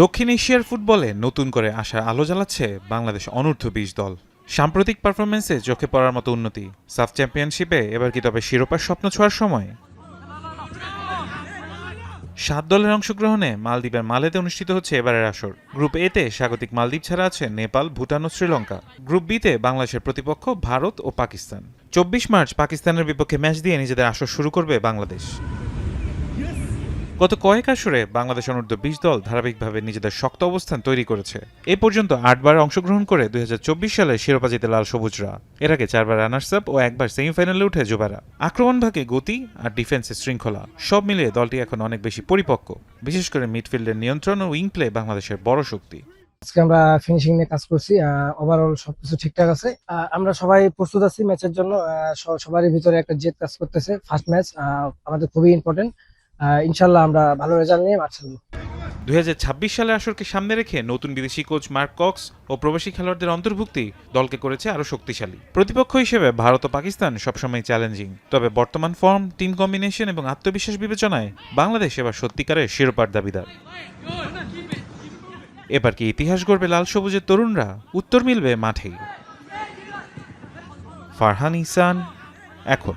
দক্ষিণ এশিয়ার ফুটবলে নতুন করে আশার আলো জ্বালাচ্ছে বাংলাদেশ অনূর্ধ্ব-20 দল। সাম্প্রতিক পারফরমেন্সে চোখে পড়ার মতো উন্নতি। সাফ চ্যাম্পিয়নশিপে এবার কি তবে শিরোপার স্বপ্ন ছোঁয়ার সময়? 7 দলের অংশগ্রহণে মালদ্বীপের মালেতে অনুষ্ঠিত হচ্ছে এবারের আসর। গ্রুপ এতে স্বাগতিক মালদ্বীপ ছাড়া আছে নেপাল, ভুটান ও শ্রীলঙ্কা। গ্রুপ বিতে বাংলাদেশের প্রতিপক্ষ ভারত ও পাকিস্তান। 24 মার্চ পাকিস্তানের বিপক্ষে ম্যাচ দিয়ে নিজেদের আসর শুরু করবে বাংলাদেশ। গত কয়েক আসরে বাংলাদেশ অনূর্ধ্ব-20 দল ধারাবাহিকভাবে নিজেদের শক্ত অবস্থান তৈরি করেছে। এ পর্যন্ত 8 বার অংশগ্রহণ করে 2024 সালে শিরোপা জিতে লাল সবুজরা। এর আগে 4 বার রানার্স আপ ও একবার সেমিফাইনালে উঠে যুবারা। আক্রমণ ভাগে গতি আর ডিফেন্সে শৃঙ্খলা সব মিলিয়ে দলটি এখন অনেক বেশি পরিপক্ক। বিশেষ করে মিডফিল্ডের নিয়ন্ত্রণ ও উইং প্লে বাংলাদেশের বড় শক্তি। আজকে আমরা ফিনিশিং নিয়ে কাজ করছি, ওভারঅল সবকিছু ঠিকঠাক আছে। আমরা সবাই প্রস্তুত আছি ম্যাচের জন্য। সবারই ভিতরে একটা জেদ কাজ করতেছে। ফার্স্ট ম্যাচ আমাদের খুবই ইম্পর্টেন্ট। ইনশাল্লাহ আমরা ভালো রেজাল্ট নিয়ে মাঠ ছাড়বো। 2026 সালের আসরকে সামনে রেখে নতুন বিদেশি কোচ মার্ক কক্স ও প্রবাসী খেলোয়াড়দের অন্তর্ভুক্তি দলকে করেছে আরও শক্তিশালী। প্রতিপক্ষ হিসেবে ভারত ও পাকিস্তান সবসময় চ্যালেঞ্জিং, তবে বর্তমান ফর্ম, টিম কম্বিনেশন এবং আত্মবিশ্বাস বিবেচনায় বাংলাদেশ এবার সত্যিকারের শিরোপার দাবিদার। এবার কি ইতিহাস গড়বে লাল সবুজের তরুণরা? উত্তর মিলবে মাঠেই। ফারহান ইহসান, এখন।